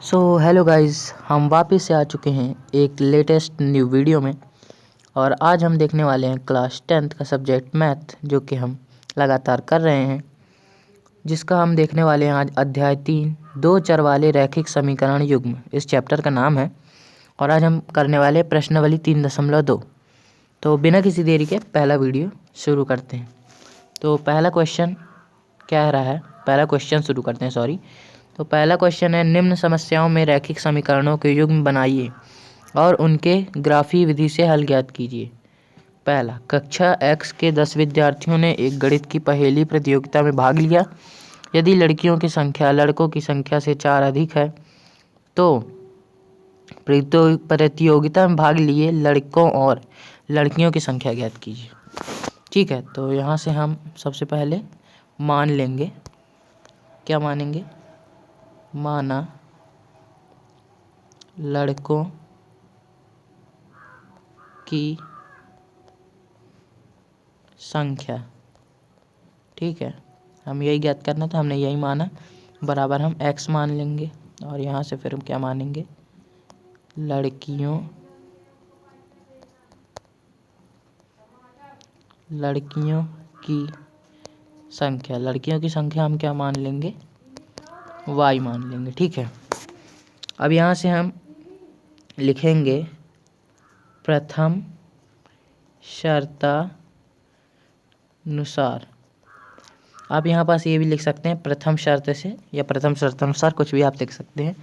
Hello guys, हम वापस से आ चुके हैं एक लेटेस्ट न्यू वीडियो में। और आज हम देखने वाले हैं क्लास 10th का सब्जेक्ट मैथ, जो कि हम लगातार कर रहे हैं, जिसका हम देखने वाले हैं आज अध्याय 3 दो चर वाले रैखिक समीकरण युग्म। इस चैप्टर का नाम है और आज हम करने वाले प्रश्नावली 3.2। तो बिना किसी देरी के पहला वीडियो शुरू करते हैं। तो पहला क्वेश्चन क्या रहा है, पहला क्वेश्चन शुरू करते हैं, सॉरी। तो पहला क्वेश्चन है, निम्न समस्याओं में रैखिक समीकरणों के युग्म बनाइए और उनके ग्राफीय विधि से हल ज्ञात कीजिए। पहला, कक्षा X के 10 विद्यार्थियों ने एक गणित की पहेली प्रतियोगिता में भाग लिया। यदि लड़कियों की संख्या लड़कों की संख्या से 4 अधिक है तो प्रतियोगिता में भाग लिए लड़कों और लड़कियों की संख्या ज्ञात कीजिए। ठीक है, तो यहाँ से हम सबसे पहले मान लेंगे, क्या मानेंगे, माना लड़कों की संख्या। ठीक है, हम यही ज्ञात करना था, हमने यही माना, बराबर हम x मान लेंगे और यहाँ से फिर हम क्या मानेंगे, लड़कियों की संख्या। लड़कियों की संख्या हम क्या मान लेंगे, y मान लेंगे। ठीक है, अब यहाँ से हम लिखेंगे प्रथम शर्तानुसार। आप यहाँ पास ये भी लिख सकते हैं प्रथम शर्त से, या प्रथम शर्तानुसार, कुछ भी आप लिख सकते हैं।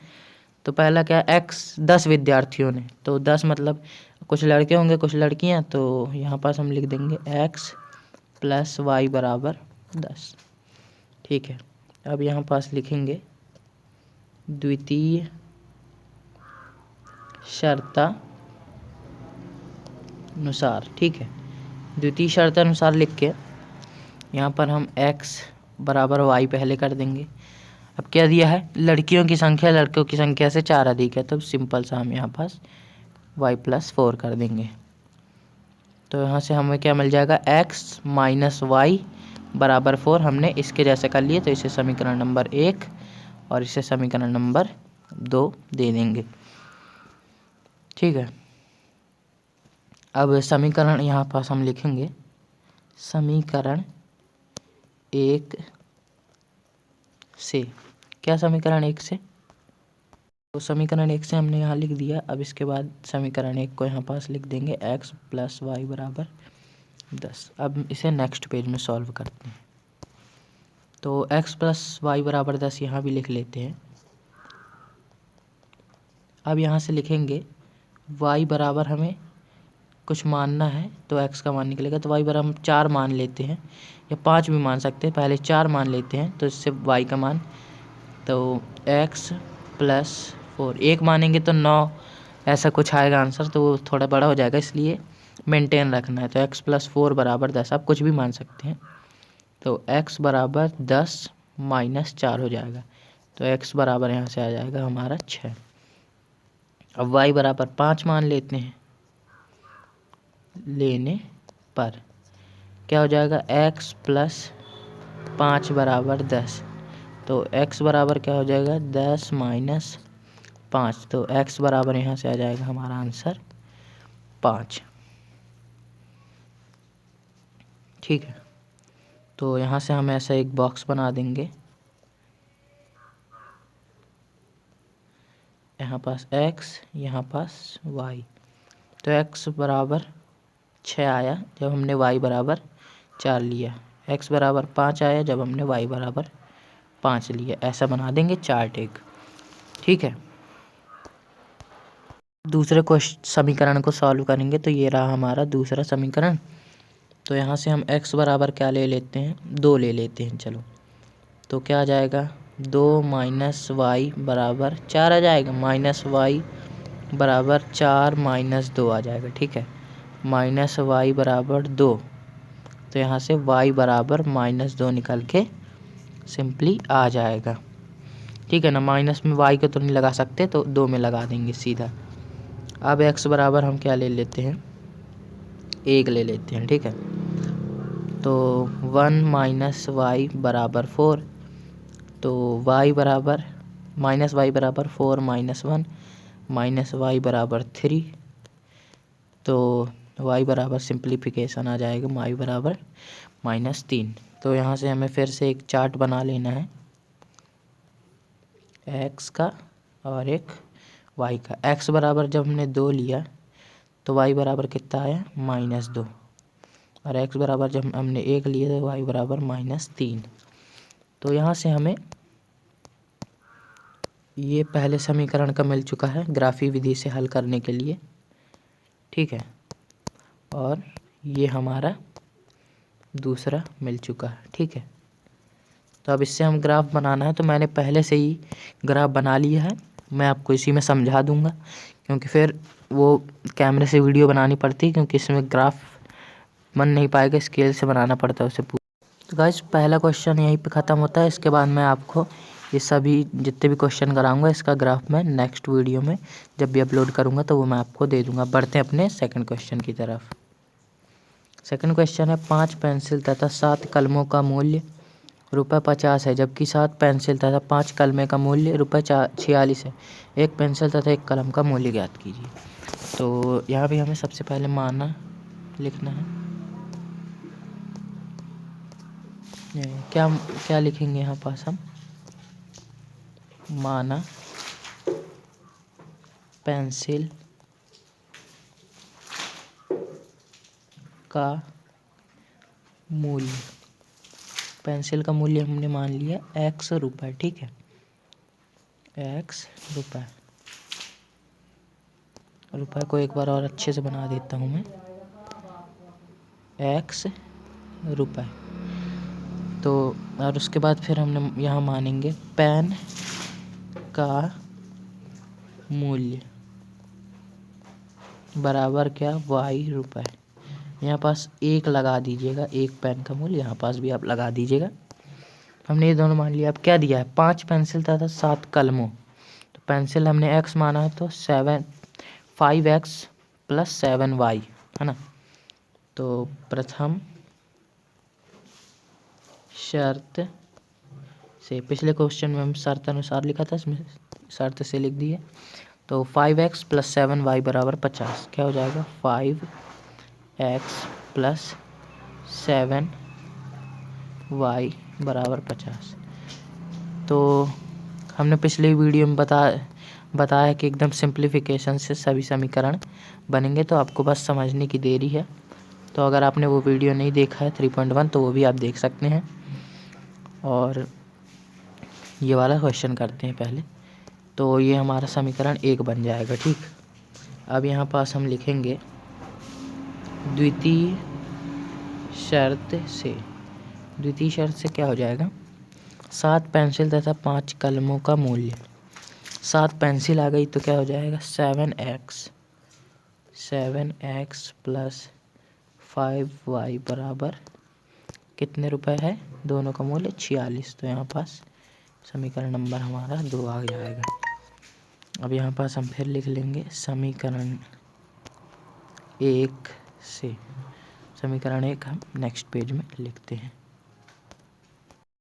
तो पहला क्या, x 10 विद्यार्थियों ने, तो 10 मतलब कुछ लड़के होंगे कुछ लड़कियाँ, तो यहाँ पास हम लिख देंगे x + y = 10। ठीक है, अब यहाँ पास लिखेंगे द्वितीय शर्तानुसार। ठीक है, द्वितीय शर्तानुसार लिख के यहाँ पर हम x = y पहले कर देंगे। अब क्या दिया है, लड़कियों की संख्या लड़कों की संख्या से 4 अधिक है, तो सिंपल सा हम यहाँ पास y + 4 कर देंगे। तो यहाँ से हमें क्या मिल जाएगा, x - y = 4। हमने इसके जैसे कर लिए, तो इसे समीकरण नंबर 1 और इसे समीकरण नंबर 2 दे देंगे। ठीक है, अब समीकरण यहाँ पास हम लिखेंगे समीकरण 1 से। क्या समीकरण 1 से, तो समीकरण 1 से हमने यहाँ लिख दिया। अब इसके बाद समीकरण 1 को यहाँ पास लिख देंगे x + y = 10। अब इसे नेक्स्ट पेज में सॉल्व करते हैं। तो x + y = 10 यहाँ भी लिख लेते हैं। अब यहाँ से लिखेंगे y बराबर हमें कुछ मानना है, तो x का मान निकलेगा। तो y बराबर हम 4 मान लेते हैं, या 5 भी मान सकते हैं, पहले 4 मान लेते हैं, तो इससे y का मान, तो x + 4, 1 मानेंगे तो 9 ऐसा कुछ आएगा आंसर, तो वो थोड़ा बड़ा हो जाएगा, इसलिए मेंटेन रखना है। तो x + 4 = 10, आप कुछ भी मान सकते हैं। तो x = 10 - 4 हो जाएगा, तो x बराबर यहाँ से आ जाएगा हमारा 6। अब y = 5 मान लेते हैं, लेने पर क्या हो जाएगा, x + 5 = 10। तो x बराबर क्या हो जाएगा, 10 - 5, तो x बराबर यहाँ से आ जाएगा हमारा आंसर 5। ठीक है, तो यहाँ से हम ऐसा एक बॉक्स बना देंगे, यहाँ पास x, यहाँ पास y। तो x = 6 आया जब हमने y = 4 लिया, x = 5 आया जब हमने y = 5 लिया। ऐसा बना देंगे चार्ट एक। ठीक है, दूसरे समीकरण को सॉल्व करेंगे, तो ये रहा हमारा दूसरा समीकरण। तो यहाँ से हम x बराबर क्या ले लेते हैं, 2 ले लेते हैं। चलो, तो क्या आ जाएगा, 2 - y = 4 आ जाएगा, -y = 4 - 2 आ जाएगा। ठीक है, -y = 2, तो यहाँ से y = -2 निकल के सिंपली आ जाएगा। ठीक है ना, माइनस में y को तो नहीं लगा सकते, तो 2 में लगा देंगे सीधा। अब x बराबर हम क्या ले लेते हैं, 1 ले लेते हैं। ठीक है, तो 1 - y = 4, तो y = माइनस वाई बराबर 4 माइनस 1 माइनस वाई बराबर 3। तो वाई बराबर सिंप्लीफिकेशन आ जाएगा, वाई बराबर -3। तो यहाँ से हमें फिर से एक चार्ट बना लेना है एक्स का और एक वाई का। एक्स बराबर जब हमने 2 लिया तो वाई बराबर कितना आया, -2। और एक्स बराबर जब हमने 1 लिया तो वाई बराबर -3। तो यहाँ से हमें ये पहले समीकरण का मिल चुका है ग्राफी विधि से हल करने के लिए, ठीक है। और ये हमारा दूसरा मिल चुका है, ठीक है। तो अब इससे हम ग्राफ बनाना है, तो मैंने पहले से ही ग्राफ बना लिया है। मैं आपको इसी में समझा दूंगा, क्योंकि फिर वो कैमरे से वीडियो बनानी पड़ती है, क्योंकि इसमें ग्राफ बन नहीं पाएगा, स्केल से बनाना पड़ता है उसे पूरा। तो गाइस पहला क्वेश्चन यहीं पे ख़त्म होता है। इसके बाद मैं आपको ये सभी जितने भी क्वेश्चन कराऊंगा इसका ग्राफ मैं नेक्स्ट वीडियो में जब भी अपलोड करूंगा तो वो मैं आपको दे दूंगा। बढ़ते हैं अपने सेकंड क्वेश्चन की तरफ। सेकंड क्वेश्चन है 5 पेंसिल तथा 7 कलमों का मूल्य ₹50 है, जबकि 7 पेंसिल तथा 5 कलमे का मूल्य ₹46 है। एक पेंसिल तथा एक कलम का मूल्य ज्ञात कीजिए। तो यहाँ भी हमें सबसे पहले माना लिखना है। क्या क्या लिखेंगे यहाँ पास हम, माना पेंसिल का मूल्य, पेंसिल का मूल्य हमने मान लिया ₹X, ठीक है, X रुपये। रुपये को एक बार और अच्छे से बना देता हूँ मैं, X रुपये। तो और उसके बाद फिर हमने यहाँ मानेंगे पेन का मूल्य बराबर क्या, Y रुपये। यहाँ पास 1 लगा दीजिएगा, एक पेन का मूल्य यहाँ पास भी आप लगा दीजिएगा। हमने ये दोनों मान लिया। अब क्या दिया है, 5 पेंसिल तथा 7 कलमों। तो पेंसिल हमने x माना है तो 5x + 7y है ना। तो प्रथम शर्त से, पिछले क्वेश्चन में हम शर्त अनुसार लिखा था, इसमें शर्त से लिख दिए। तो 5x + 7y बराबर 50। क्या हो जाएगा, 5x + 7y बराबर 50। तो हमने पिछले वीडियो में बताया कि एकदम सिंप्लीफिकेशन से सभी समीकरण बनेंगे, तो आपको बस समझने की देरी है। तो अगर आपने वो वीडियो नहीं देखा है 3.1 तो वो भी आप देख सकते हैं। और ये वाला क्वेश्चन करते हैं पहले। तो ये हमारा समीकरण 1 बन जाएगा, ठीक। अब यहाँ पास हम लिखेंगे द्वितीय शर्त से। द्वितीय शर्त से क्या हो जाएगा, 7 पेंसिल तथा 5 कलमों का मूल्य। 7 पेंसिल आ गई तो क्या हो जाएगा, 7x + 5y बराबर कितने रुपए है, दोनों का मूल्य 46। तो यहाँ पास समीकरण नंबर हमारा 2 आ जाएगा। अब यहाँ पास हम फिर लिख लेंगे समीकरण 1 से। समीकरण 1 हम नेक्स्ट पेज में लिखते हैं।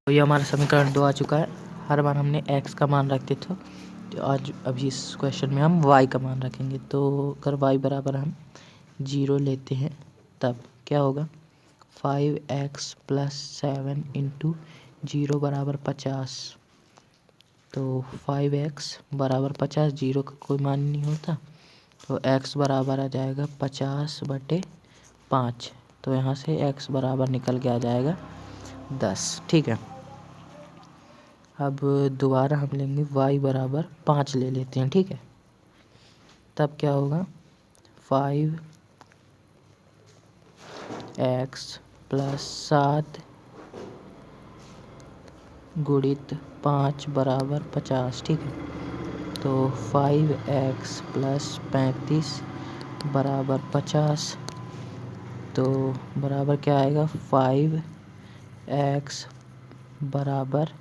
तो ये हमारा समीकरण 2 आ चुका है। हर बार हमने x का मान रखते थे, तो आज अभी इस क्वेश्चन में हम y का मान रखेंगे। तो अगर y बराबर हम 0 लेते हैं तब क्या होगा, 5x + 7 × 0 बराबर 50। तो 5x बराबर 50, 0 का कोई मान नहीं होता, तो x बराबर आ जाएगा 50/5। तो यहाँ से x बराबर निकल के आ जाएगा 10, ठीक है। अब दोबारा हम लेंगे y बराबर 5 ले लेते हैं, ठीक है। तब क्या होगा, 5x + 7 × 5 बराबर 50, ठीक है। तो 5x + 35 बराबर 50। तो बराबर क्या आएगा, 5x बराबर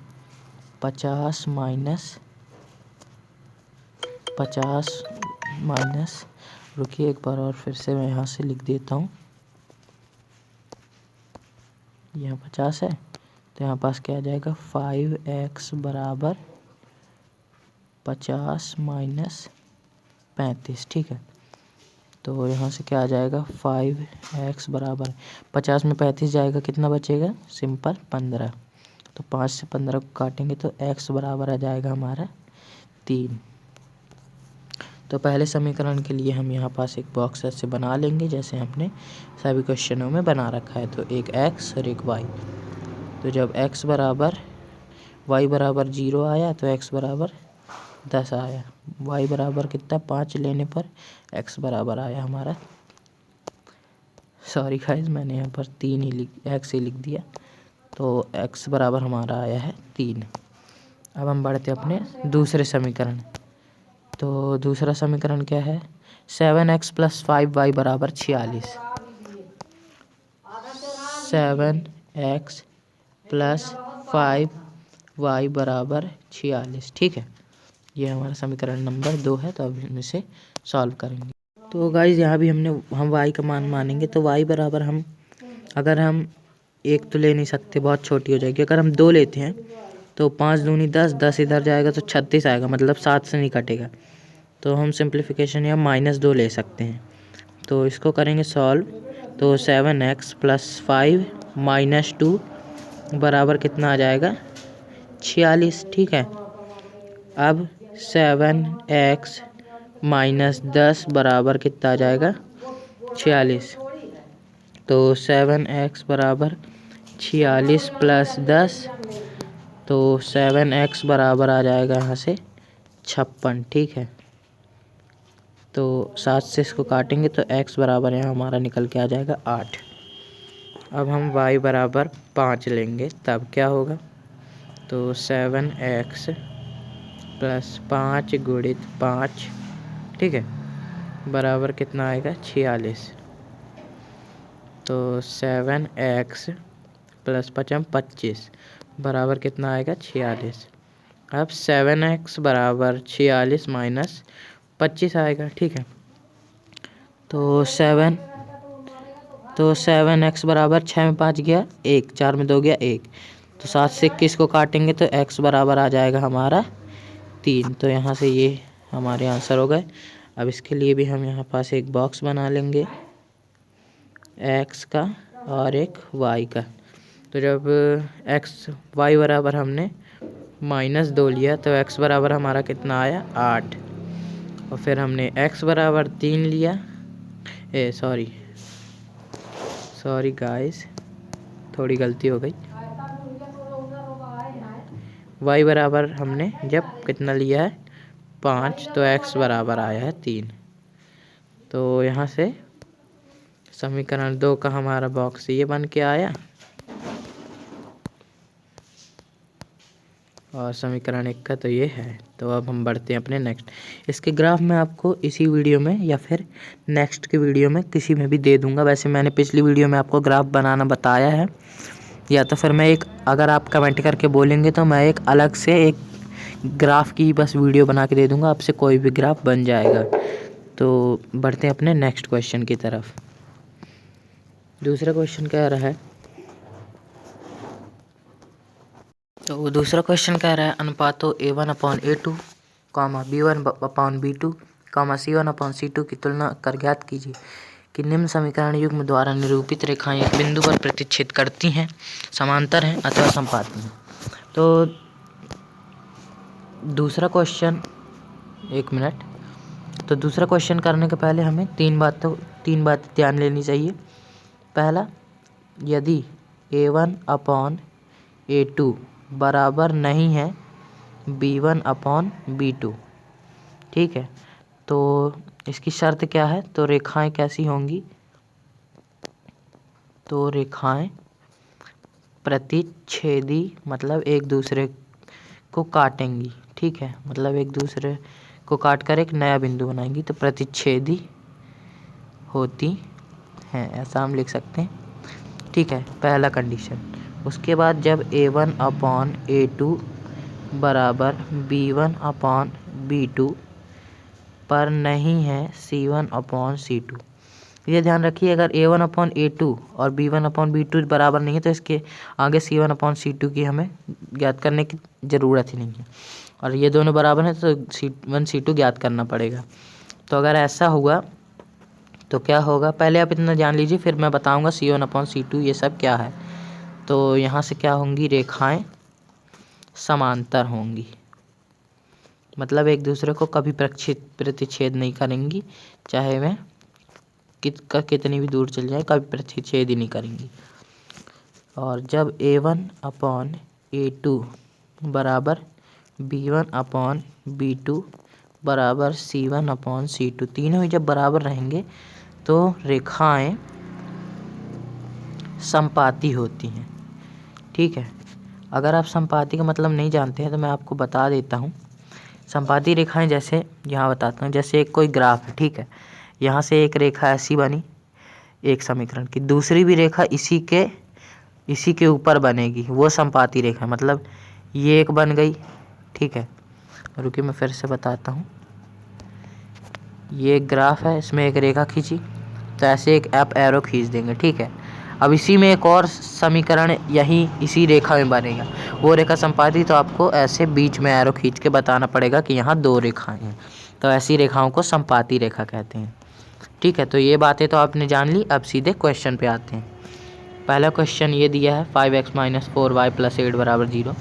50 माइनस, रुकिए एक बार और फिर से मैं यहाँ से लिख देता हूँ। यहाँ 50 है तो यहाँ पास क्या आ जाएगा, 5x बराबर 50 माइनस 35, ठीक है। तो यहाँ से क्या आ जाएगा 5x बराबर 50 में 35 जाएगा, कितना बचेगा सिंपल 15। तो 5 से 15 को काटेंगे तो x बराबर आ जाएगा हमारा 3। तो पहले समीकरण के लिए हम यहाँ पास एक बॉक्स ऐसे बना लेंगे जैसे हमने सभी क्वेश्चनों में बना रखा है। तो एक x और एक y। तो जब x बराबर y बराबर 0 आया तो x बराबर 10 आया। y बराबर कितना 5 लेने पर x बराबर आया हमारा, सॉरी गाइस मैंने यहाँ पर 3 ही x ही लिख दिया। तो x बराबर हमारा आया है 3। अब हम बढ़ते अपने दूसरे समीकरण। तो दूसरा समीकरण क्या है 7x + 5y बराबर 46। 7x + 5y बराबर 46, ठीक है। ये हमारा समीकरण नंबर 2 है। तो अब हम इसे सॉल्व करेंगे। तो गाइज यहाँ भी हम y का मान मानेंगे। तो y बराबर अगर हम 1 तो ले नहीं सकते, बहुत छोटी हो जाएगी। अगर हम 2 लेते हैं तो 5 दूनी 10, 10 इधर जाएगा तो 36 आएगा, मतलब 7 से नहीं कटेगा। तो हम सिंप्लीफिकेशन या -2 ले सकते हैं। तो इसको करेंगे सॉल्व। तो 7x + 5 - 2 बराबर कितना आ जाएगा 46, ठीक है। अब 7x - 10 बराबर कितना आ जाएगा 46। तो 7x बराबर 46 + 10, तो 7x बराबर आ जाएगा यहाँ से 56, ठीक है। तो 7 से इसको काटेंगे तो x बराबर यहाँ हमारा निकल के आ जाएगा 8। अब हम y बराबर 5 लेंगे तब क्या होगा। तो 7x + 5 × 5, ठीक है, बराबर कितना आएगा 46। तो 7x + 5 25 बराबर कितना आएगा 46। अब 7x बराबर 46 - 25 आएगा, ठीक है। तो 7x बराबर 6 में 5 गया 1, 4 में 2 गया 1। तो 7 से 21 को काटेंगे तो x बराबर आ जाएगा हमारा 3। तो यहाँ से ये हमारे आंसर हो गए। अब इसके लिए भी हम यहाँ पास एक बॉक्स बना लेंगे x का और एक y का। तो जब y बराबर हमने -2 लिया तो x बराबर हमारा कितना आया 8। और फिर हमने x बराबर 3 लिया, सॉरी गाइस थोड़ी गलती हो गई। y बराबर हमने जब कितना लिया है 5, तो x बराबर आया है 3। तो यहाँ से समीकरण 2 का हमारा बॉक्स ये बन के आया और समीकरण 1 का तो ये है। तो अब हम बढ़ते हैं अपने नेक्स्ट। इसके ग्राफ मैं आपको इसी वीडियो में या फिर नेक्स्ट की वीडियो में किसी में भी दे दूंगा। वैसे मैंने पिछली वीडियो में आपको ग्राफ बनाना बताया है, या तो फिर मैं अगर आप कमेंट करके बोलेंगे तो मैं एक अलग से एक ग्राफ की बस वीडियो बना के दे दूँगा, आपसे कोई भी ग्राफ बन जाएगा। तो बढ़ते हैं अपने नेक्स्ट क्वेश्चन की तरफ। दूसरा क्वेश्चन कह रहा है, तो दूसरा क्वेश्चन कह रहा है अनुपातों A1/A2, B1/B2, C1/C2 की तुलना कर ज्ञात कीजिए कि निम्न समीकरण युग्म द्वारा निरूपित रेखाएं एक बिंदु पर प्रतिच्छेद करती हैं, समांतर हैं अथवा संपाती हैं। तो दूसरा क्वेश्चन, एक मिनट। तो दूसरा क्वेश्चन करने के पहले हमें तीन बातें ध्यान लेनी चाहिए। पहला, यदि A1/A2 बराबर नहीं है B1/B2, ठीक है, तो इसकी शर्त क्या है। तो रेखाएं कैसी होंगी, तो रेखाएं प्रतिच्छेदी, मतलब एक दूसरे को काटेंगी, ठीक है, मतलब एक दूसरे को काट कर एक नया बिंदु बनाएंगी, तो प्रतिच्छेदी होती हैं, ऐसा हम लिख सकते हैं, ठीक है, पहला कंडीशन। उसके बाद जब A1/A2 बराबर B1/B2 पर नहीं है C1/C2। ये ध्यान रखिए, अगर A1/A2 और B1/B2 बराबर नहीं है तो इसके आगे C1/C2 की हमें ज्ञात करने की ज़रूरत ही नहीं है। और ये दोनों बराबर हैं तो C1 C2 ज्ञात करना पड़ेगा। तो अगर ऐसा हुआ तो क्या होगा, पहले आप इतना जान लीजिए फिर मैं बताऊंगा C1/C2 ये सब क्या है। तो यहाँ से क्या होंगी, रेखाएं समांतर होंगी, मतलब एक दूसरे को कभी प्रतिच्छेद नहीं करेंगी, चाहे वह कितनी भी दूर चल जाए कभी प्रतिच्छेद ही नहीं करेंगी। और जब A1/A2 बराबर B1/B2 बराबर C1/C2 तीनों ही जब बराबर रहेंगे तो रेखाएं समपाती होती हैं। ठीक है, अगर आप समपाती का मतलब नहीं जानते हैं तो मैं आपको बता देता हूँ। समपाती रेखाएं जैसे यहाँ बताता हूँ, जैसे एक कोई ग्राफ है, ठीक है, यहाँ से एक रेखा ऐसी बनी एक समीकरण की, दूसरी भी रेखा इसी के ऊपर बनेगी, वो समपाती रेखा, मतलब ये एक बन गई। ठीक है, रुकिए मैं फिर से बताता हूँ। ये एक ग्राफ है, इसमें एक रेखा खींची तो ऐसे एक अप एरो खींच देंगे। ठीक है, अब इसी में एक और समीकरण यही इसी रेखा में बनेगा, वो रेखा समपाती, तो आपको ऐसे बीच में एरो खींच के बताना पड़ेगा कि यहाँ दो रेखाएं हैं, तो ऐसी रेखाओं को समपाती रेखा कहते हैं। ठीक है, तो ये बातें तो आपने जान ली। अब सीधे क्वेश्चन पे आते हैं। पहला क्वेश्चन ये दिया है 5x - 4y + 8 = 0।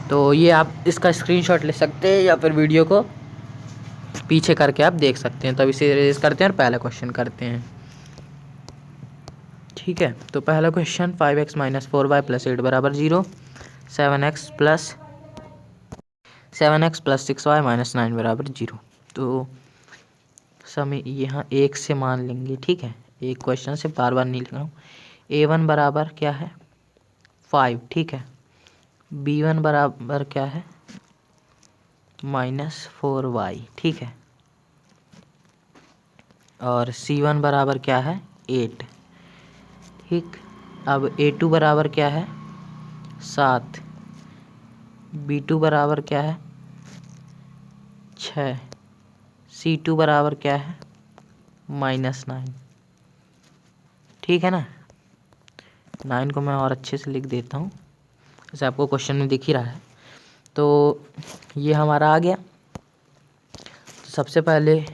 तो ये आप इसका स्क्रीनशॉट ले सकते हैं या फिर वीडियो को पीछे करके आप देख सकते हैं। तो अब इसे रेज करते हैं और पहला क्वेश्चन करते हैं। ठीक है, तो पहला question 5x - 4y + 8 = 0, 7x + 6y - 9 = 0। तो समय यहाँ एक से मान लेंगे। ठीक है, एक क्वेश्चन से बार बार नहीं लिख रहा हूँ। A1 बराबर क्या है 5। ठीक है, B1 बराबर क्या है -4y। ठीक है, और C1 बराबर क्या है 8। ठीक, अब A2 बराबर क्या है 7, B2 बराबर क्या है 6, C2 बराबर क्या है -9। ठीक है ना, 9 को मैं और अच्छे से लिख देता हूँ, जैसे आपको क्वेश्चन में दिख ही रहा है। तो ये हमारा आ गया। तो सबसे पहले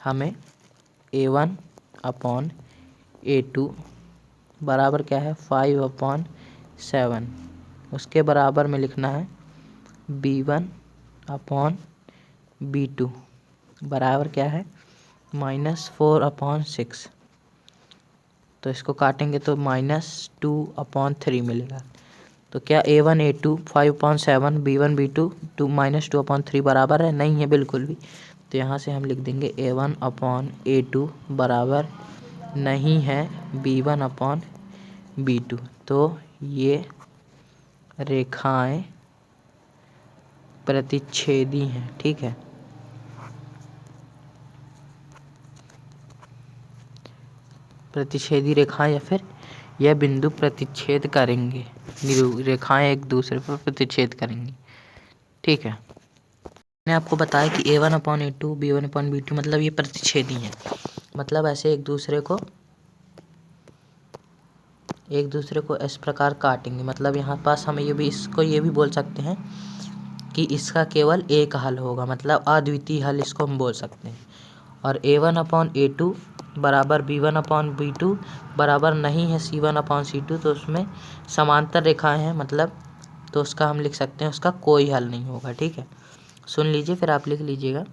हमें A1/A2 बराबर क्या है 5/7, उसके बराबर में लिखना है B1/B2 बराबर क्या है -4/6। तो इसको काटेंगे तो -2/3 मिलेगा। तो क्या A1/A2 5/7 B1/B2 -2/3 बराबर है? नहीं है बिल्कुल भी। तो यहाँ से हम लिख देंगे A1/A2 बराबर नहीं है B1/B2। तो ये रेखाएं प्रतिच्छेदी हैं। ठीक है, प्रतिच्छेदी रेखाएं या फिर यह बिंदु प्रतिच्छेद करेंगे, रेखाएं एक दूसरे पर प्रतिच्छेद करेंगी। ठीक है, मैंने आपको बताया कि A1/A2 B1/B2 मतलब ये प्रतिच्छेदी हैं, मतलब ऐसे एक दूसरे को इस प्रकार काटेंगे। मतलब यहाँ पास हमें ये भी बोल सकते हैं कि इसका केवल एक हल होगा, मतलब अद्वितीय हल इसको हम बोल सकते हैं। और A1/A2 बराबर B1/B2 बराबर नहीं है C1/C2, तो उसमें समांतर रेखाएं हैं, मतलब तो उसका हम लिख सकते हैं उसका कोई हल नहीं होगा। ठीक है, सुन लीजिए फिर आप लिख लीजिएगा।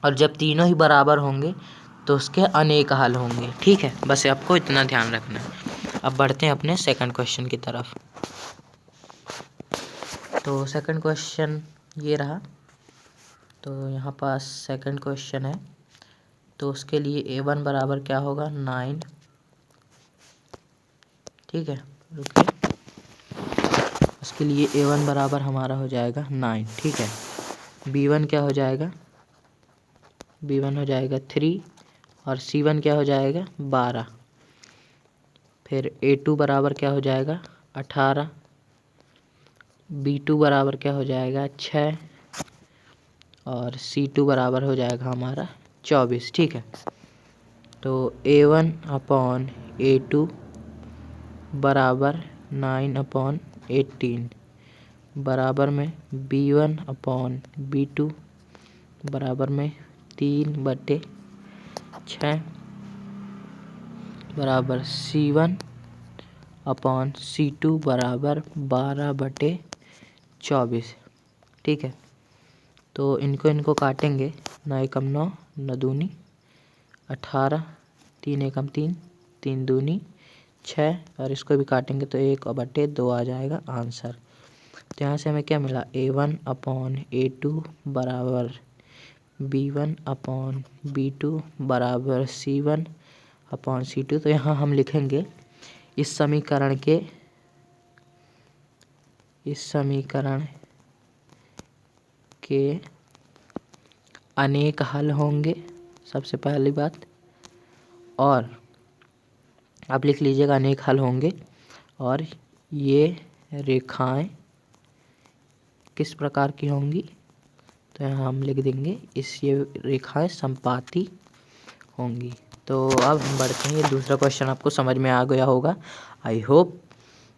और जब तीनों ही बराबर होंगे तो उसके अनेक हल होंगे। ठीक है, बस आपको इतना ध्यान रखना है। अब बढ़ते हैं अपने सेकंड क्वेश्चन की तरफ। तो सेकंड क्वेश्चन ये रहा। तो यहाँ पास सेकंड क्वेश्चन है, तो उसके लिए A1 बराबर क्या होगा 9। ठीक है, रुकिए, उसके लिए A1 बराबर हमारा हो जाएगा 9। ठीक है, B1 क्या हो जाएगा, B1 हो जाएगा 3 और C1 क्या हो जाएगा 12। फिर A2 बराबर क्या हो जाएगा 18, B2 बराबर क्या हो जाएगा 6 और C2 बराबर हो जाएगा हमारा 24। ठीक है, तो A1/A2 बराबर 9/18 बराबर में B1 अपॉन B2 बराबर में 3/6 बराबर C1 अपॉन C2 बराबर 12/24। ठीक है, तो इनको काटेंगे। 9 एकम 9, 9 दूनी 18, 3 एकम 3, 3 दूनी 6 और इसको भी काटेंगे तो 1/2 आ जाएगा आंसर। तो यहाँ से हमें क्या मिला, A1 अपॉन A2 बराबर B1 अपॉन B2 बराबर C1 अपॉन C2। तो यहाँ हम लिखेंगे इस समीकरण के अनेक हल होंगे, सबसे पहली बात। और आप लिख लीजिएगा अनेक हल होंगे और ये रेखाएं किस प्रकार की होंगी, तो यहाँ हम लिख देंगे ये रेखाएं संपाती होंगी। तो अब हम बढ़ते हैं, ये दूसरा क्वेश्चन आपको समझ में आ गया होगा, आई होप।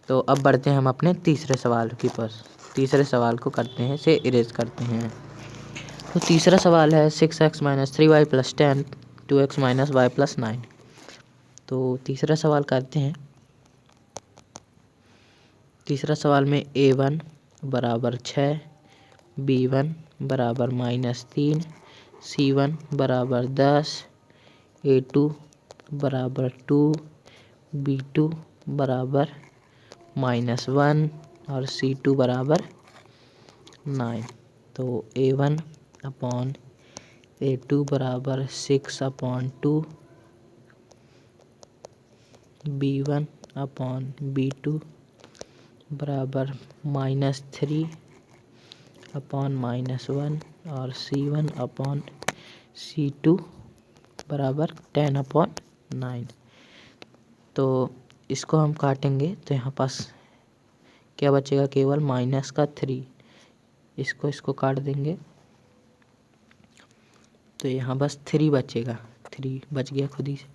तो अब बढ़ते हैं हम अपने तीसरे सवाल की पास। तीसरे सवाल को करते हैं, इसे इरेज करते हैं। तो तीसरा सवाल है 6x - 3y + 10 2x - y + 9। तो तीसरा सवाल करते हैं। तीसरा सवाल में A1 बराबर 6, B1 बराबर -3, C1 बराबर 10, A2 बराबर 2, B2 बराबर -1 और C2 बराबर 9। तो A1 अपॉन A2 बराबर 6/2, B1 अपॉन B2 बराबर -3/-1 और C1 अपॉन C2 बराबर 10/9। तो इसको हम काटेंगे तो यहाँ पास क्या बचेगा, केवल -3। इसको काट देंगे तो यहाँ बस 3 बचेगा, 3 बच गया खुद ही से।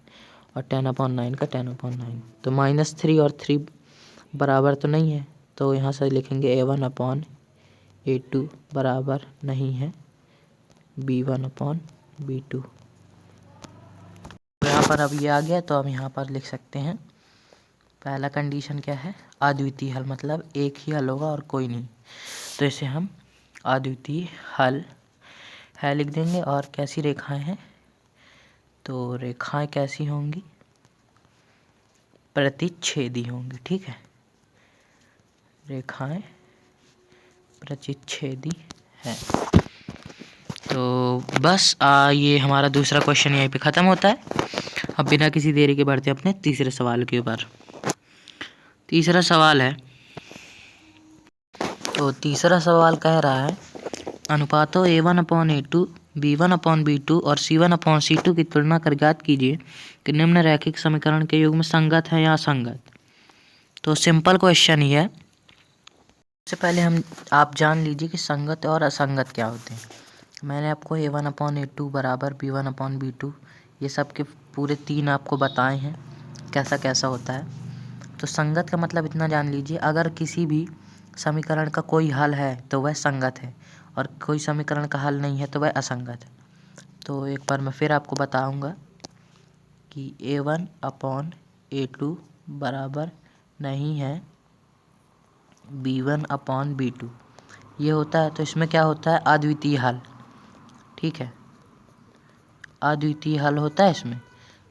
और 10/9 का 10/9, तो -3 और 3 बराबर तो नहीं है, तो यहाँ से लिखेंगे A1 अपॉन A2 बराबर नहीं है B1 अपॉन B2। तो यहाँ पर अब ये आ गया, तो हम यहाँ पर लिख सकते हैं पहला कंडीशन क्या है, अद्वितीय हल, मतलब एक ही हल होगा और कोई नहीं। तो इसे हम अद्वितीय हल है लिख देंगे। और कैसी रेखाएं हैं, तो रेखाएं कैसी होंगी, प्रतिच्छेदी होंगी। ठीक है, रेखाएं प्रतिच्छेदी है। तो बस ये हमारा दूसरा क्वेश्चन यहीं पे ख़त्म होता है। अब बिना किसी देरी के बढ़ते अपने तीसरे सवाल के ऊपर। तीसरा सवाल है, तो तीसरा सवाल कह रहा है अनुपातों A1/A2, B1/B2 और C1/C2 की तुलना कर ज्ञात कीजिए कि निम्न रैखिक समीकरण के युग्म संगत है या असंगत। तो सिंपल क्वेश्चन ही है। सबसे पहले आप जान लीजिए कि संगत और असंगत क्या होते हैं। मैंने आपको A1/A2 बराबर B1/B2 ये सब के पूरे 3 आपको बताए हैं कैसा कैसा होता है। तो संगत का मतलब इतना जान लीजिए, अगर किसी भी समीकरण का कोई हल है तो वह संगत है और कोई समीकरण का हल नहीं है तो वह असंगत है। तो एक बार मैं फिर आपको बताऊंगा कि A1/A2 बराबर नहीं है B1/B2, ये होता है। तो इसमें क्या होता है, अद्वितीय हल। ठीक है, अद्वितीय हल होता है इसमें।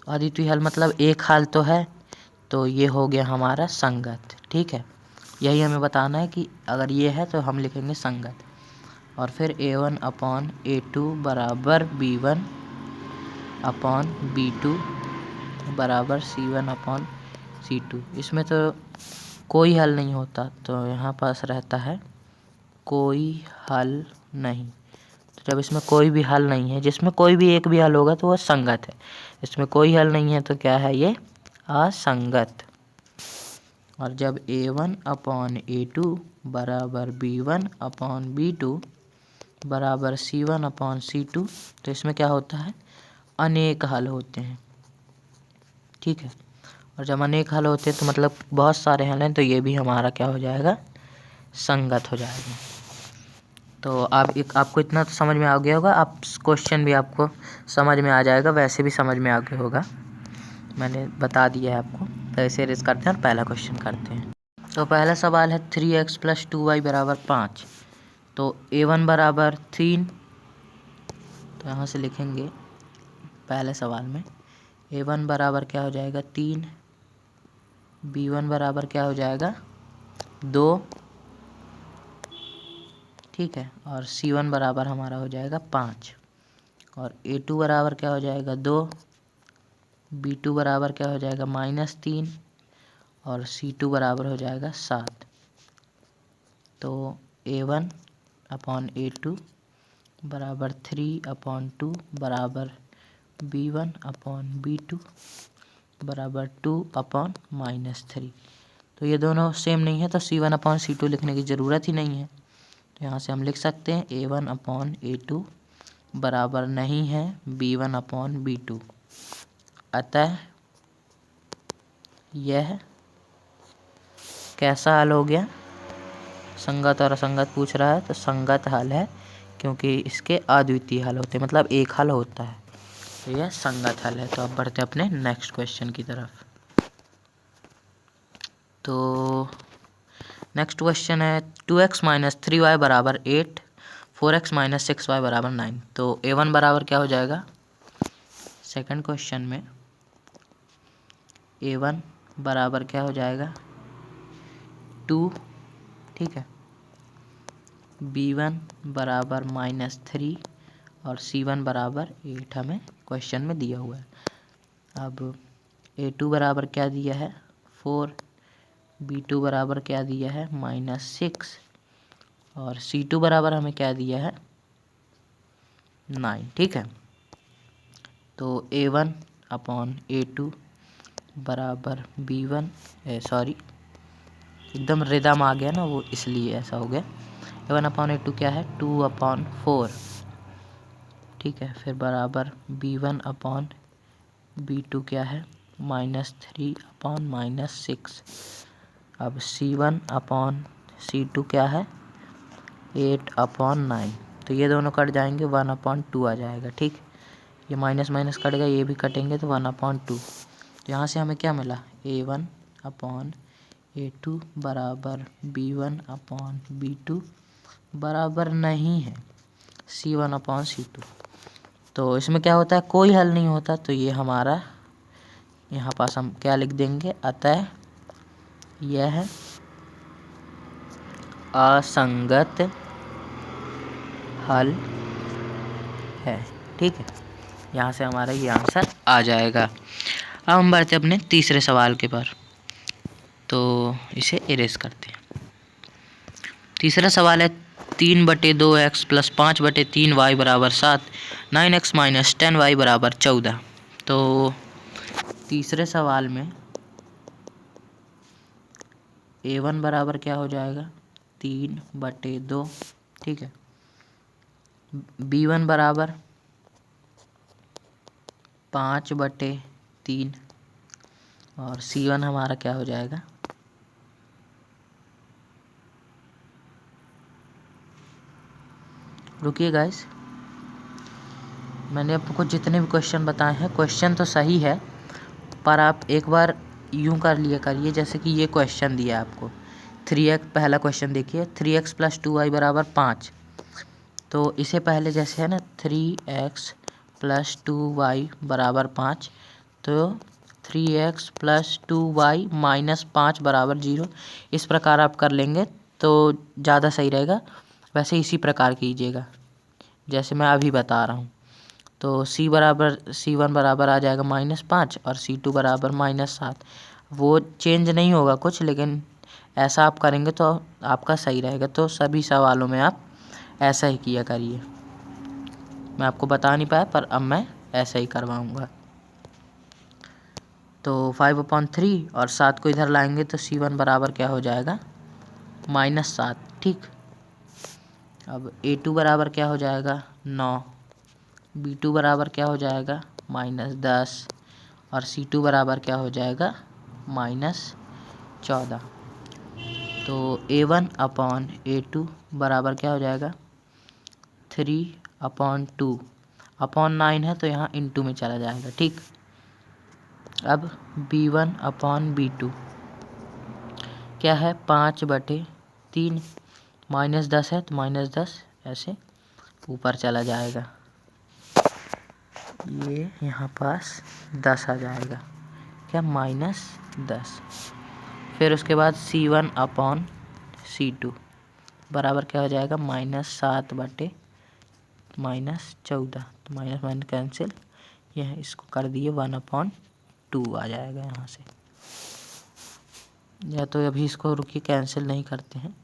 अद्वितीय हल मतलब एक हल तो है, तो ये हो गया हमारा संगत। ठीक है, यही हमें बताना है कि अगर ये है तो हम लिखेंगे संगत। और फिर A1/A2 बराबर B1/B2 बराबर C1/C2। इसमें तो कोई हल नहीं होता, तो यहाँ पास रहता है कोई हल नहीं। तो जब इसमें कोई भी हल नहीं है, जिसमें कोई भी एक भी हल होगा तो वह संगत है। इसमें कोई हल नहीं है तो क्या है, ये असंगत। और जब A1/A2 बराबर B1/B2 बराबर C1/C2, तो इसमें क्या होता है, अनेक हल होते हैं। ठीक है, और जब अनेक हल होते हैं तो मतलब बहुत सारे हल हैं, तो ये भी हमारा क्या हो जाएगा, संगत हो जाएगा। तो आपको इतना तो समझ में आ गया होगा। आप क्वेश्चन भी आपको समझ में आ जाएगा, वैसे भी समझ में आ गया होगा, मैंने बता दिया है आपको। तो ऐसे रेस करते हैं और पहला क्वेश्चन करते हैं। तो पहला सवाल है 3x + 2y = 5। तो a1 बराबर 3, तो यहाँ से लिखेंगे पहले सवाल में a1 बराबर क्या हो जाएगा 3, b1 बराबर क्या हो जाएगा 2, ठीक है, और c1 बराबर हमारा हो जाएगा 5, और a2 बराबर क्या हो जाएगा 2, b2 बराबर क्या हो जाएगा -3, और c2 बराबर हो जाएगा 7। तो a1/a2 बराबर 3/2 बराबर b1/b2 बराबर 2/-3। तो ये दोनों सेम नहीं है, तो c1/c2 लिखने की ज़रूरत ही नहीं है। तो यहाँ से हम लिख सकते हैं a1/a2 बराबर नहीं है b1/b2। अतः यह कैसा हल हो गया? संगत और असंगत पूछ रहा है, तो संगत हल है, क्योंकि इसके अद्वितीय हल होते हैं, मतलब एक हल होता है, तो यह संगत हल है। तो अब बढ़ते अपने नेक्स्ट क्वेश्चन की तरफ। तो नेक्स्ट क्वेश्चन है 2x - 3y = 8, 4x - 6y = 9। तो a1 बराबर क्या हो जाएगा? सेकंड क्वेश्चन में a1 बराबर क्या हो जाएगा 2, ठीक है, b1 बराबर -3 और c1 बराबर 8 हमें क्वेश्चन में दिया हुआ है। अब a2 बराबर क्या दिया है 4, b2 बराबर क्या दिया है -6, और c2 बराबर हमें क्या दिया है 9, ठीक है। तो a1/a2 बराबर b1, सॉरी एकदम रिदम आ गया ना, वो इसलिए ऐसा हो गया। a1/a2 क्या है 2/4, ठीक है, फिर बराबर b1/b2 क्या है -3/-6। अब c1/c2 क्या है 8/9। तो ये दोनों कट जाएंगे, 1/2 आ जाएगा, ठीक। ये माइनस माइनस कट गया, ये भी कटेंगे, तो 1/2। तो यहाँ से हमें क्या मिला a1/a2 बराबर b1/b2 बराबर नहीं है c1/c2। तो इसमें क्या होता है, कोई हल नहीं होता, तो ये हमारा यहाँ पास हम क्या लिख देंगे, अतः यह असंगत हल है, ठीक है। यहाँ से हमारा ये आंसर आ जाएगा। अब हम बढ़ते अपने तीसरे सवाल के पर, तो इसे इरेज करते हैं। तीसरा सवाल है 3/2x + 5/3y = 7, 9x - 10y = 14। तो तीसरे सवाल में a1 बराबर क्या हो जाएगा 3/2, ठीक है, b1 बराबर 5/3, और c1 हमारा क्या हो जाएगा रुकिए गाइस, मैंने आपको जितने भी क्वेश्चन बताए हैं, क्वेश्चन तो सही है, पर आप एक बार यूं कर लिया करिए, जैसे कि ये क्वेश्चन दिया है आपको 3x, पहला क्वेश्चन देखिए 3x + 2y = 5। तो इसे पहले जैसे है ना 3x + 2y = 5, तो 3x + 2y - 5 = 0। इस प्रकार आप कर लेंगे तो ज़्यादा सही रहेगा। वैसे इसी प्रकार कीजिएगा जैसे मैं अभी बता रहा हूँ। तो c1 बराबर आ जाएगा -5 और c2 बराबर -7। वो चेंज नहीं होगा कुछ, लेकिन ऐसा आप करेंगे तो आपका सही रहेगा। तो सभी सवालों में आप ऐसा ही किया करिए। मैं आपको बता नहीं पाया, पर अब मैं ऐसा ही करवाऊँगा। तो 5/3 और 7 को इधर लाएंगे तो c1 बराबर क्या हो जाएगा -7, ठीक। अब a2 बराबर क्या हो जाएगा 9, b2 बराबर क्या हो जाएगा -10, और c2 बराबर क्या हो जाएगा -14। तो A1/A2 बराबर क्या हो जाएगा 3/2 अपॉन 9 है तो यहाँ इंटू में चला जाएगा। ठीक, अब B1/B2 क्या है 5/3 -10 है तो -10 ऐसे ऊपर चला जाएगा, ये यहाँ पास 10 आ जाएगा, क्या -10। फिर उसके बाद C1/C2 बराबर क्या हो जाएगा -7/14 तो माइनस माइनस कैंसिल, यह इसको कर दिए 1/2 आ जाएगा यहाँ से। या तो अभी इसको रुकिए कैंसिल नहीं करते हैं,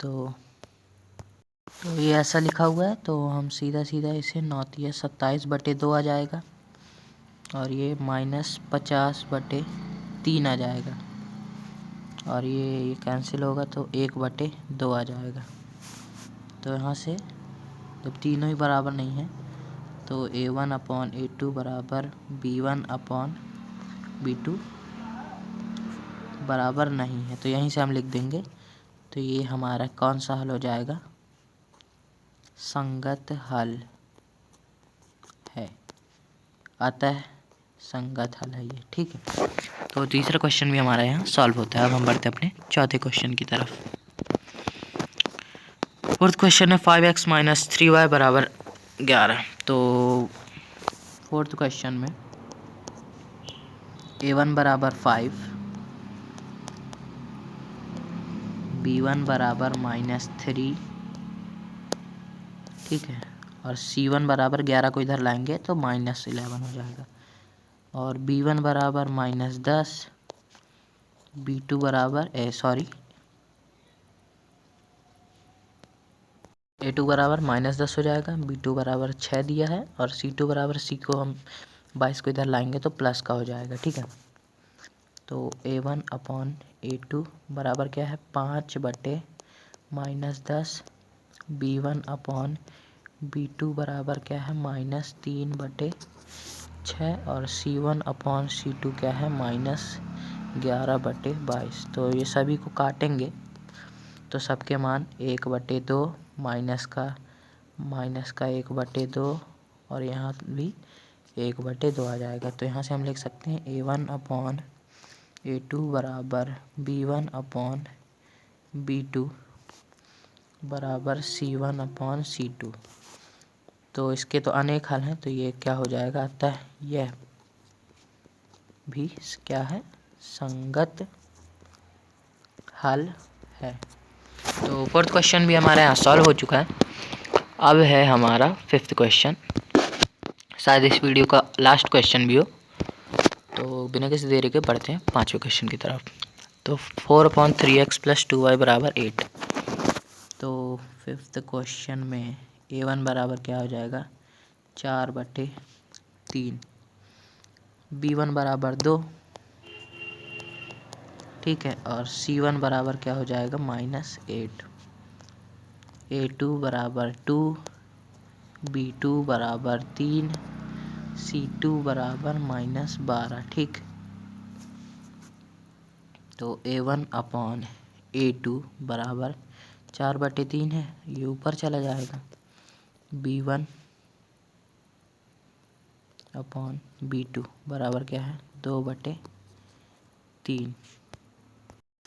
तो ये ऐसा लिखा हुआ है तो हम सीधा सीधा इसे 9×27/2 आ जाएगा और ये -50/3 आ जाएगा और ये कैंसिल होगा तो 1/2 आ जाएगा। तो यहाँ से जब तीनों ही बराबर नहीं है तो A1/A2 बराबर B1/B2 बराबर नहीं है, तो यहीं से हम लिख देंगे। तो ये हमारा कौन सा हल हो जाएगा, संगत हल है, अतः संगत हल है ये। ठीक है, तो तीसरा क्वेश्चन भी हमारा यहाँ सॉल्व होता है। अब हम बढ़ते हैं अपने चौथे क्वेश्चन की तरफ। फोर्थ क्वेश्चन है 5x - 3y बराबर 11। तो फोर्थ क्वेश्चन में A1 बराबर 5, B1 बराबर -3, ठीक है, और C1 बराबर 11 को इधर लाएंगे तो -11 हो जाएगा, और B1 बराबर -10, B2 बराबर A2 बराबर -10 हो जाएगा, B2 बराबर 6 दिया है, और C2 बराबर C को हम 22 को इधर लाएंगे तो प्लस का हो जाएगा। ठीक है, तो A1/A2 बराबर क्या है 5/-10, B1/B2 बराबर क्या है -3/6, और C1/C2 क्या है -11/22। तो ये सभी को काटेंगे तो सबके मान 1/2 माइनस का 1/2 और यहाँ भी 1/2 आ जाएगा। तो यहाँ से हम लिख सकते हैं A1/A2 बराबर B1/B2 बराबर C1/C2। तो इसके तो अनेक हल हैं, तो ये क्या हो जाएगा, अतः यह भी क्या है, संगत हल है। तो फोर्थ क्वेश्चन भी हमारे यहाँ सॉल्व हो चुका है। अब है हमारा फिफ्थ क्वेश्चन, शायद इस वीडियो का लास्ट क्वेश्चन भी हो। तो बिना किसी देरी के बढ़ते हैं पाँचवें क्वेश्चन की तरफ। तो 4/3x + 2y बराबर 8। तो फिफ्थ क्वेश्चन में A1 बराबर क्या हो जाएगा 4/3, B1 बराबर 2, ठीक है, और C1 बराबर क्या हो जाएगा -8, A2 बराबर 2, B2 बराबर 3, C2 बराबर -12। ठीक, तो A1/A2 बराबर 4/3 है, ये ऊपर चला जाएगा, B1/B2 बराबर क्या है 2/3।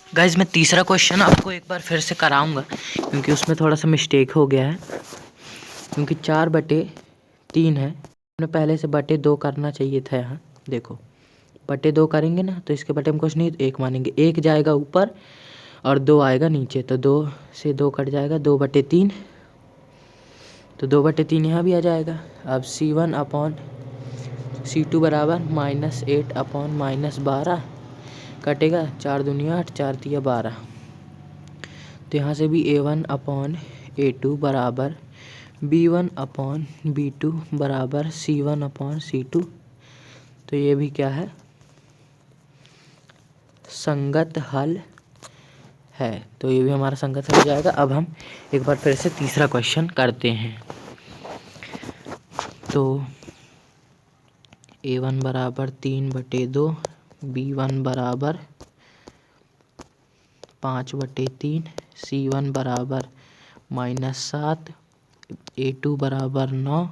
गाइज मैं तीसरा क्वेश्चन आपको एक बार फिर से कराऊंगा क्योंकि उसमें थोड़ा सा मिस्टेक हो गया है, क्योंकि 4/3 है, हमने पहले से 2 करना चाहिए था। यहाँ देखो 2 करेंगे ना तो इसके बटे में कुछ नहीं, तो 1 मानेंगे, 1 जाएगा ऊपर और 2 आएगा नीचे, तो 2 से 2 कट जाएगा, 2/3, तो 2/3 यहाँ भी आ जाएगा। अब C1/C2 बराबर -8/-12 कटेगा, 4 दूनी 8, 4 तिया 12। तो यहाँ से भी A1/A2 बराबर B1/B2 बराबर C1/C2। तो ये भी क्या है, संगत हल है। तो ये भी हमारा संगत हल हो जाएगा। अब हम एक बार फिर से तीसरा क्वेश्चन करते हैं। तो A1 बराबर 3/2, B1 बराबर 5/3, C1 बराबर -7, A2 बराबर 9,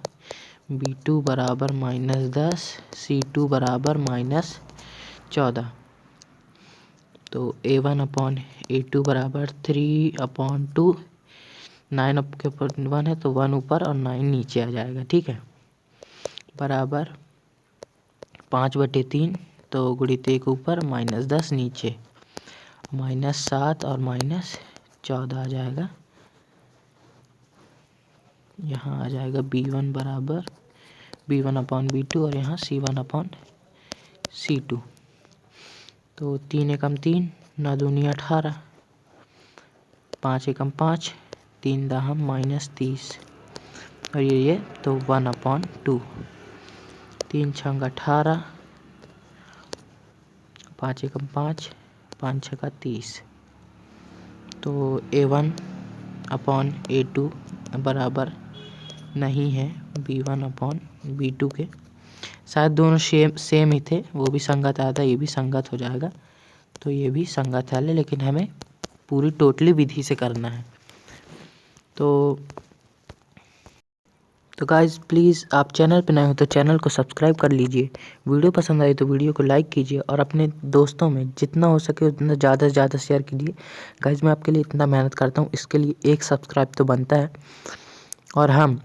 B2 बराबर -10, C2 बराबर -14। तो A1/A2 बराबर 3/2, 9 के ऊपर 1 है तो 1 ऊपर और 9 नीचे आ जाएगा, ठीक है। बराबर 5/3, तो गुणित 1 ऊपर -10 नीचे, -7 और -14 आ जाएगा। यहाँ आ जाएगा B1 बराबर B1/B2 और यहाँ C1/C2। तो 3 एकम 3, 9 दूनी 18, 5 एकम 5, 3 दाहम -30 और ये तो 1/2, 3 छंग 18, 5 एकम 5, 5 छक्का 30। तो A1/A2 बराबर नहीं है B1/B2 के। शायद दोनों सेम ही थे, वो भी संगत आया था, ये भी संगत हो जाएगा, तो ये भी संगत है, लेकिन हमें पूरी टोटली विधि से करना है। तो गाइज प्लीज़ आप चैनल पे नए हो तो चैनल को सब्सक्राइब कर लीजिए, वीडियो पसंद आई तो वीडियो को लाइक कीजिए और अपने दोस्तों में जितना हो सके उतना ज़्यादा से ज़्यादा शेयर कीजिए। गाइज मैं आपके लिए इतना मेहनत करता हूँ, इसके लिए 1 सब्सक्राइब तो बनता है। और हम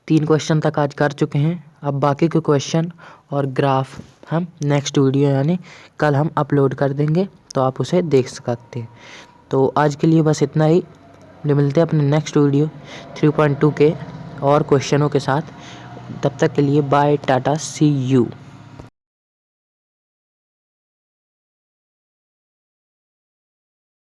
3 क्वेश्चन तक आज कर चुके हैं। अब बाकी के क्वेश्चन और ग्राफ हम नेक्स्ट वीडियो यानी कल हम अपलोड कर देंगे, तो आप उसे देख सकते हैं। तो आज के लिए बस इतना ही, मिलते हैं अपने नेक्स्ट वीडियो 3.2 के और क्वेश्चनों के साथ। तब तक के लिए बाय टाटा, सी यू।